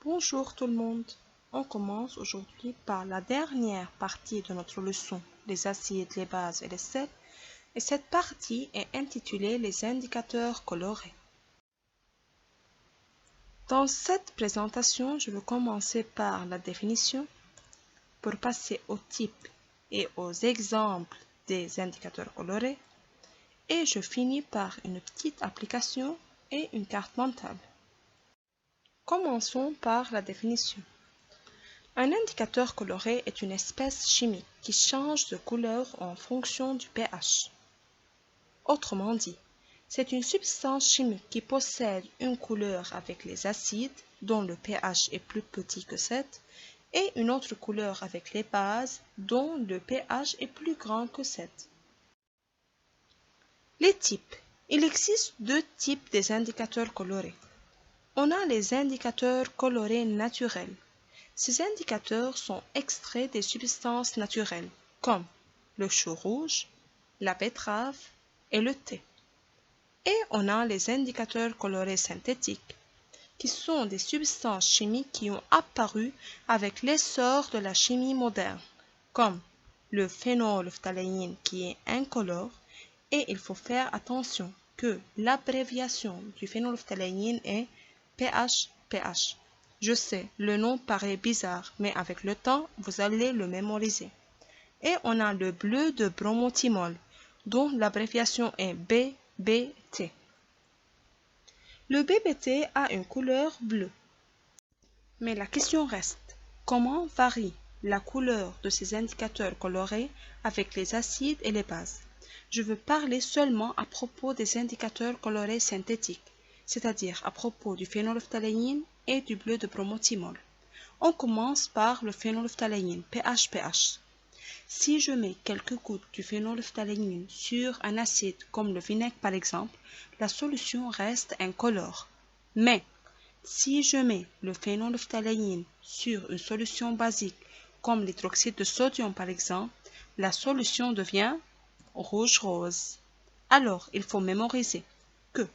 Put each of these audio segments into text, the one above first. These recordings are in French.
Bonjour tout le monde. On commence aujourd'hui par la dernière partie de notre leçon, les acides, les bases et les sels. Et cette partie est intitulée les indicateurs colorés. Dans cette présentation, je vais commencer par la définition pour passer aux types et aux exemples des indicateurs colorés. Et je finis par une petite application et une carte mentale. Commençons par la définition. Un indicateur coloré est une espèce chimique qui change de couleur en fonction du pH. Autrement dit, c'est une substance chimique qui possède une couleur avec les acides, dont le pH est plus petit que 7, et une autre couleur avec les bases, dont le pH est plus grand que 7. Les types. Il existe deux types des indicateurs colorés. On a les indicateurs colorés naturels. Ces indicateurs sont extraits des substances naturelles, comme le chou rouge, la betterave et le thé. Et on a les indicateurs colorés synthétiques, qui sont des substances chimiques qui ont apparu avec l'essor de la chimie moderne, comme le phénylphtaléine qui est incolore, et il faut faire attention que l'abréviation du phénylphtaléine est PHPH. Je sais, le nom paraît bizarre, mais avec le temps, vous allez le mémoriser. Et on a le bleu de bromothymol, dont l'abréviation est BBT. Le BBT a une couleur bleue. Mais la question reste, comment varie la couleur de ces indicateurs colorés avec les acides et les bases? Je veux parler seulement à propos des indicateurs colorés synthétiques, c'est-à-dire à propos du phénylphtaléine et du bleu de bromothymol. On commence par le phénylphtaléine, PHPH. Si je mets quelques gouttes du phénylphtaléine sur un acide comme le vinaigre par exemple, la solution reste incolore. Mais si je mets le phénylphtaléine sur une solution basique comme l'hydroxyde de sodium par exemple, la solution devient rouge-rose. Alors, il faut mémoriser que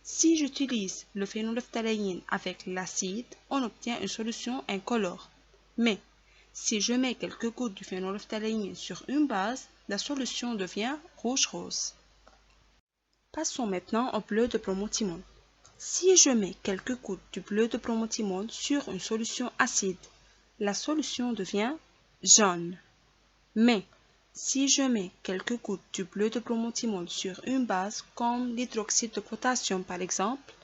si j'utilise le phénylphtaléine avec l'acide, on obtient une solution incolore. Mais si je mets quelques gouttes du phénylphtaléine sur une base, la solution devient rouge-rose. Passons maintenant au bleu de bromothymol. Si je mets quelques gouttes du bleu de bromothymol sur une solution acide, la solution devient jaune. Mais si je mets quelques gouttes du bleu de bromothymol sur une base comme l'hydroxyde de potassium par exemple,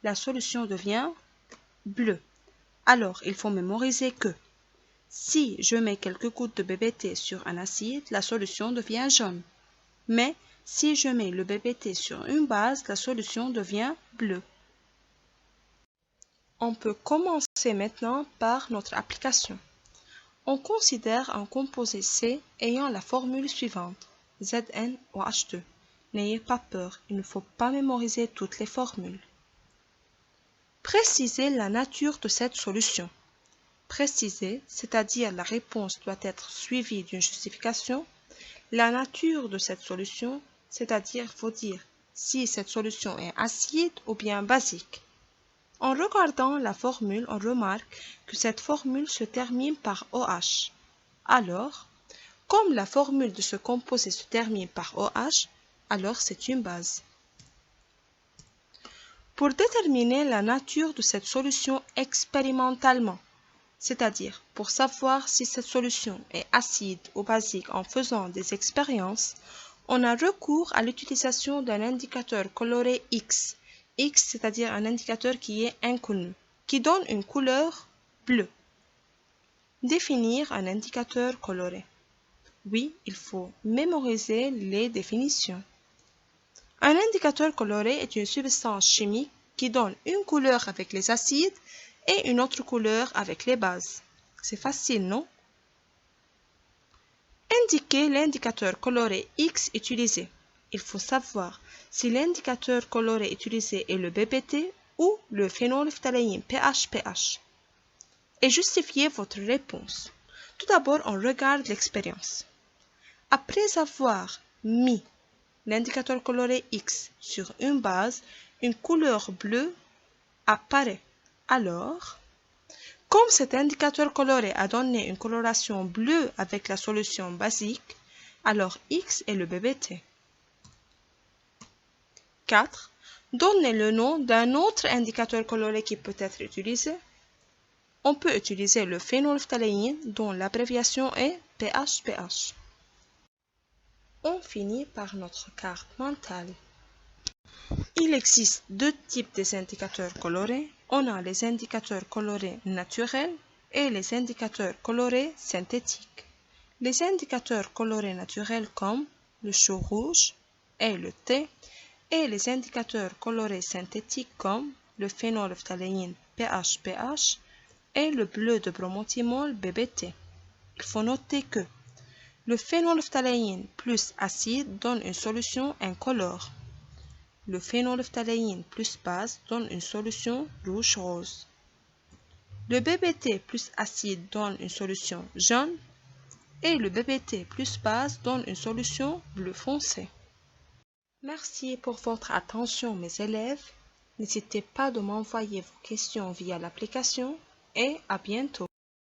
la solution devient bleue. Alors, il faut mémoriser que si je mets quelques gouttes de BBT sur un acide, la solution devient jaune. Mais si je mets le BBT sur une base, la solution devient bleue. On peut commencer maintenant par notre application. On considère un composé C ayant la formule suivante, ZnOH2. N'ayez pas peur, il ne faut pas mémoriser toutes les formules. Précisez la nature de cette solution. Préciser, c'est-à-dire la réponse doit être suivie d'une justification. La nature de cette solution, c'est-à-dire faut dire si cette solution est acide ou bien basique. En regardant la formule, on remarque que cette formule se termine par OH. Alors, comme la formule de ce composé se termine par OH, alors c'est une base. Pour déterminer la nature de cette solution expérimentalement, c'est-à-dire pour savoir si cette solution est acide ou basique en faisant des expériences, on a recours à l'utilisation d'un indicateur coloré X. X, c'est-à-dire un indicateur qui est inconnu, qui donne une couleur bleue. Définir un indicateur coloré. Oui, il faut mémoriser les définitions. Un indicateur coloré est une substance chimique qui donne une couleur avec les acides et une autre couleur avec les bases. C'est facile, non? Indiquez l'indicateur coloré X utilisé. Il faut savoir si l'indicateur coloré utilisé est le BBT ou le phénylphtaléine PHPH. Et justifiez votre réponse. Tout d'abord, on regarde l'expérience. Après avoir mis l'indicateur coloré X sur une base, une couleur bleue apparaît. Alors, Comme cet indicateur coloré a donné une coloration bleue avec la solution basique, alors X est le BBT. 4. Donnez le nom d'un autre indicateur coloré qui peut être utilisé. On peut utiliser le phénylphthaléine dont l'abréviation est PHPH. On finit par notre carte mentale. Il existe deux types d'indicateurs colorés. On a les indicateurs colorés naturels et les indicateurs colorés synthétiques. Les indicateurs colorés naturels comme le chou rouge et le thé et les indicateurs colorés synthétiques comme le phénylphthaléine PHPH et le bleu de bromothymol BBT. Il faut noter que le phénylphthaléine plus acide donne une solution incolore. Le phénylphthaléine plus base donne une solution rouge-rose. Le BBT plus acide donne une solution jaune et le BBT plus base donne une solution bleu foncé. Merci pour votre attention mes élèves. N'hésitez pas de m'envoyer vos questions via l'application et à bientôt.